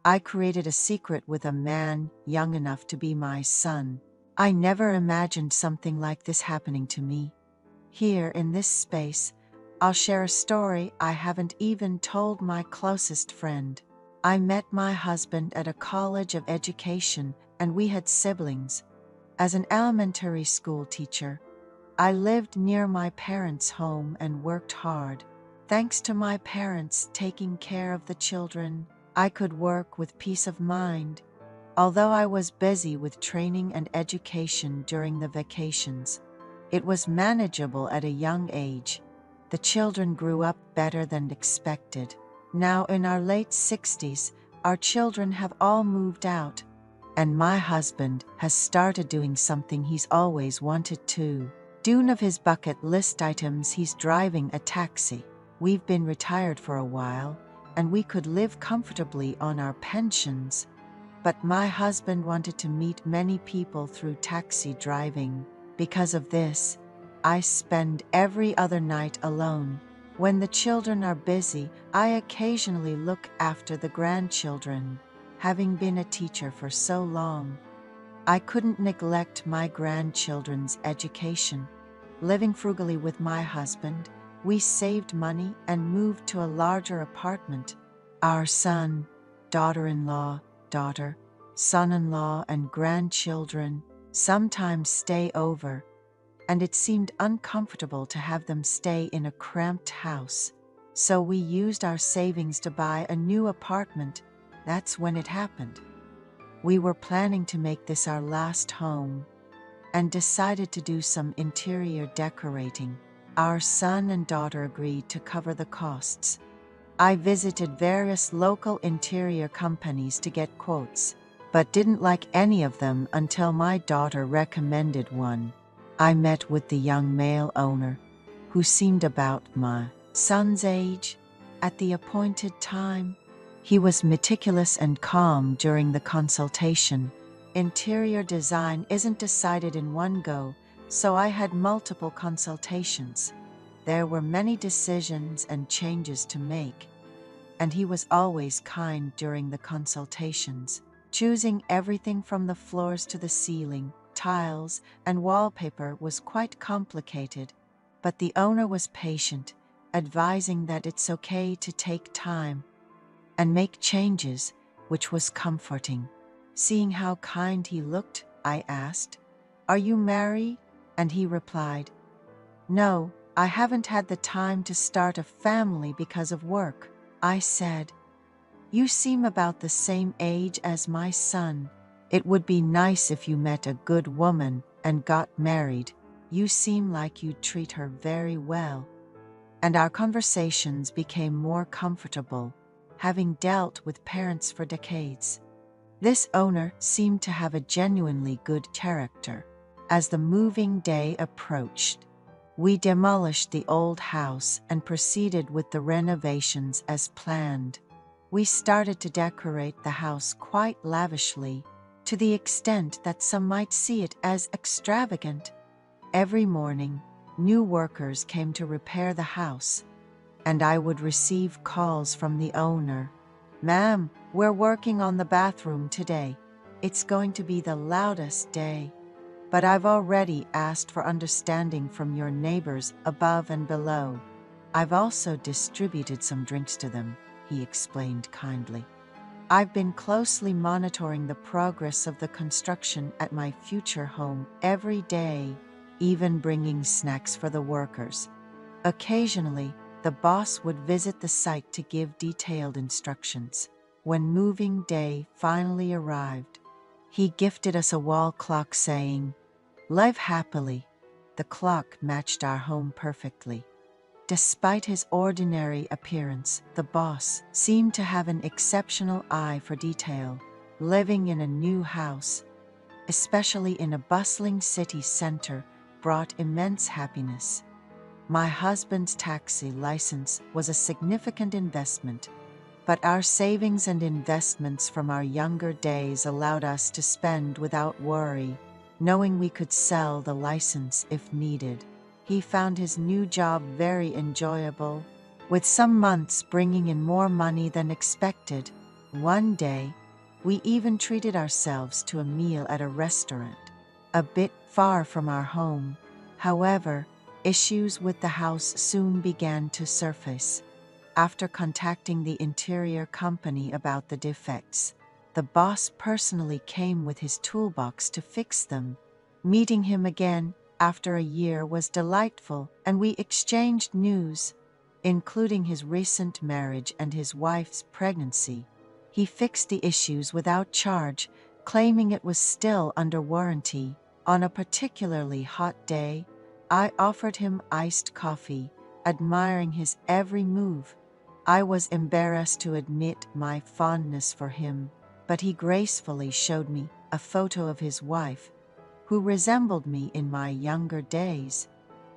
I created a secret with a man young enough to be my son. I never imagined something like this happening to me. Here, in this space, I'll share a story I haven't even told my closest friend. I met my husband at a college of education, and we had siblings. As an elementary school teacher, I lived near my parents' home and worked hard. Thanks to my parents taking care of the children, I could work with peace of mind. Although I was busy with training and education during the vacations, it was manageable at a young age. The children grew up better than expected. Now in our late 60s, our children have all moved out, and my husband has started doing something he's always wanted to. One of his bucket list items, he's driving a taxi. We've been retired for a while, and we could live comfortably on our pensions. But my husband wanted to meet many people through taxi driving. Because of this, I spend every other night alone. When the children are busy, I occasionally look after the grandchildren. Having been a teacher for so long, I couldn't neglect my grandchildren's education. Living frugally with my husband, we saved money and moved to a larger apartment. Our son, daughter-in-law, daughter, son-in-law, and grandchildren sometimes stay over, and it seemed uncomfortable to have them stay in a cramped house. So we used our savings to buy a new apartment. That's when it happened. We were planning to make this our last home and decided to do some interior decorating. Our son and daughter agreed to cover the costs. I visited various local interior companies to get quotes, but didn't like any of them until my daughter recommended one. I met with the young male owner, who seemed about my son's age. At the appointed time, he was meticulous and calm during the consultation. Interior design isn't decided in one go, so I had multiple consultations. There were many decisions and changes to make, and he was always kind during the consultations, choosing everything from the floors to the ceiling. Tiles and wallpaper was quite complicated, but the owner was patient, advising that it's okay to take time and make changes, which was comforting. Seeing how kind he looked, I asked, "Are you married?" And he replied, "No, I haven't had the time to start a family because of work." I said, "You seem about the same age as my son. It would be nice if you met a good woman and got married. You seem like you'd treat her very well." And our conversations became more comfortable, having dealt with parents for decades. This owner seemed to have a genuinely good character. As the moving day approached, we demolished the old house and proceeded with the renovations as planned. We started to decorate the house quite lavishly, to the extent that some might see it as extravagant. Every morning, new workers came to repair the house, and I would receive calls from the owner. "Ma'am, we're working on the bathroom today. It's going to be the loudest day. But I've already asked for understanding from your neighbors above and below. I've also distributed some drinks to them," he explained kindly. I've been closely monitoring the progress of the construction at my future home every day, even bringing snacks for the workers. Occasionally, the boss would visit the site to give detailed instructions. When moving day finally arrived, he gifted us a wall clock saying, "Live happily." The clock matched our home perfectly. Despite his ordinary appearance, the boss seemed to have an exceptional eye for detail. Living in a new house, especially in a bustling city center, brought immense happiness. My husband's taxi license was a significant investment, but our savings and investments from our younger days allowed us to spend without worry, knowing we could sell the license if needed. He found his new job very enjoyable, with some months bringing in more money than expected. One day, we even treated ourselves to a meal at a restaurant, a bit far from our home. However, issues with the house soon began to surface. After contacting the interior company about the defects, the boss personally came with his toolbox to fix them. Meeting him again after a year was delightful, and we exchanged news, including his recent marriage and his wife's pregnancy. He fixed the issues without charge, claiming it was still under warranty. On a particularly hot day, I offered him iced coffee, admiring his every move. I was embarrassed to admit my fondness for him, but he gracefully showed me a photo of his wife, who resembled me in my younger days.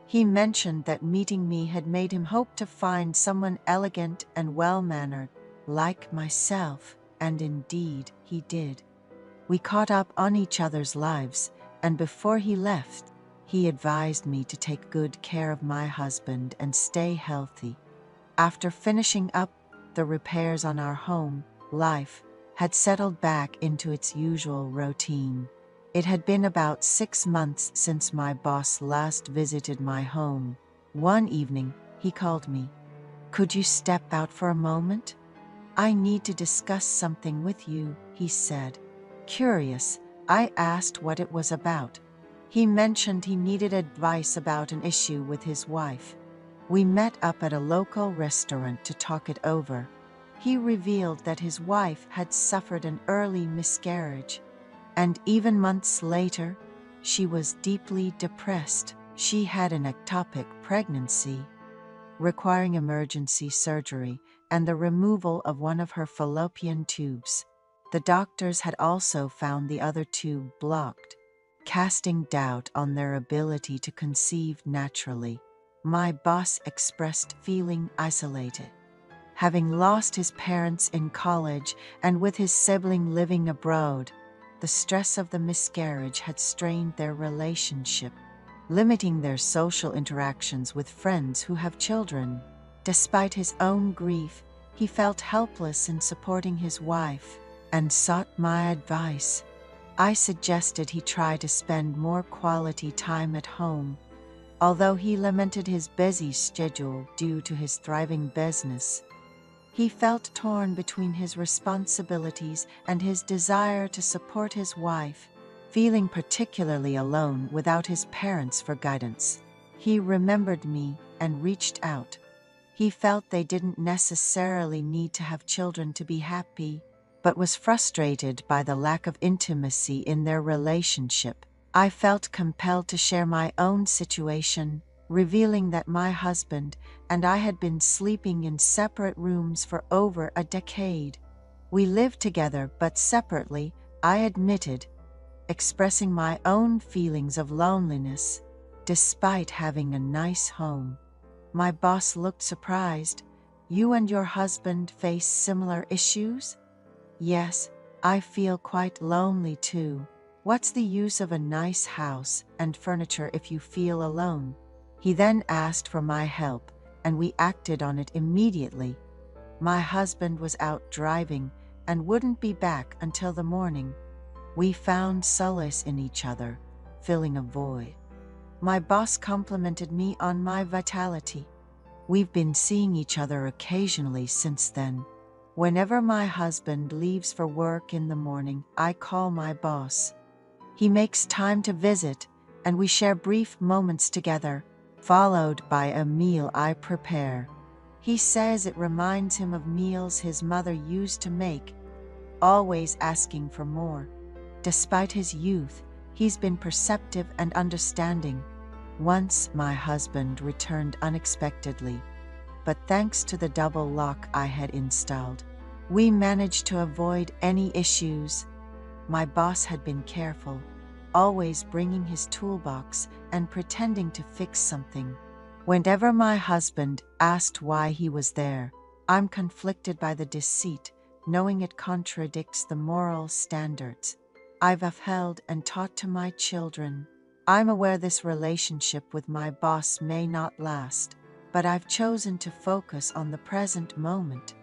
He mentioned that meeting me had made him hope to find someone elegant and well-mannered, like myself, and indeed he did. We caught up on each other's lives, and before he left, he advised me to take good care of my husband and stay healthy. After finishing up the repairs on our home, life had settled back into its usual routine. It had been about 6 months since my boss last visited my home. One evening, he called me. "Could you step out for a moment? I need to discuss something with you," he said. Curious, I asked what it was about. He mentioned he needed advice about an issue with his wife. We met up at a local restaurant to talk it over. He revealed that his wife had suffered an early miscarriage, and even months later, she was deeply depressed. She had an ectopic pregnancy, requiring emergency surgery and the removal of one of her fallopian tubes. The doctors had also found the other tube blocked, casting doubt on their ability to conceive naturally. My boss expressed feeling isolated. Having lost his parents in college and with his sibling living abroad, the stress of the miscarriage had strained their relationship, limiting their social interactions with friends who have children. Despite his own grief, he felt helpless in supporting his wife and sought my advice. I suggested he try to spend more quality time at home, although he lamented his busy schedule due to his thriving business. He felt torn between his responsibilities and his desire to support his wife, feeling particularly alone without his parents for guidance. He remembered me and reached out. He felt they didn't necessarily need to have children to be happy, but was frustrated by the lack of intimacy in their relationship. I felt compelled to share my own situation, revealing that my husband and I had been sleeping in separate rooms for over a decade. We lived together but separately, I admitted, expressing my own feelings of loneliness, despite having a nice home. My boss looked surprised. "You and your husband face similar issues?" "Yes, I feel quite lonely too. What's the use of a nice house and furniture if you feel alone?" He then asked for my help, and we acted on it immediately. My husband was out driving and wouldn't be back until the morning. We found solace in each other, filling a void. My boss complimented me on my vitality. We've been seeing each other occasionally since then. Whenever my husband leaves for work in the morning, I call my boss. He makes time to visit, and we share brief moments together, followed by a meal I prepare. He says it reminds him of meals his mother used to make, always asking for more. Despite his youth, he's been perceptive and understanding. Once my husband returned unexpectedly, but thanks to the double lock I had installed, we managed to avoid any issues. My boss had been careful, always bringing his toolbox and pretending to fix something. Whenever my husband asked why he was there, I'm conflicted by the deceit, knowing it contradicts the moral standards I've upheld and taught to my children. I'm aware this relationship with my boss may not last, but I've chosen to focus on the present moment.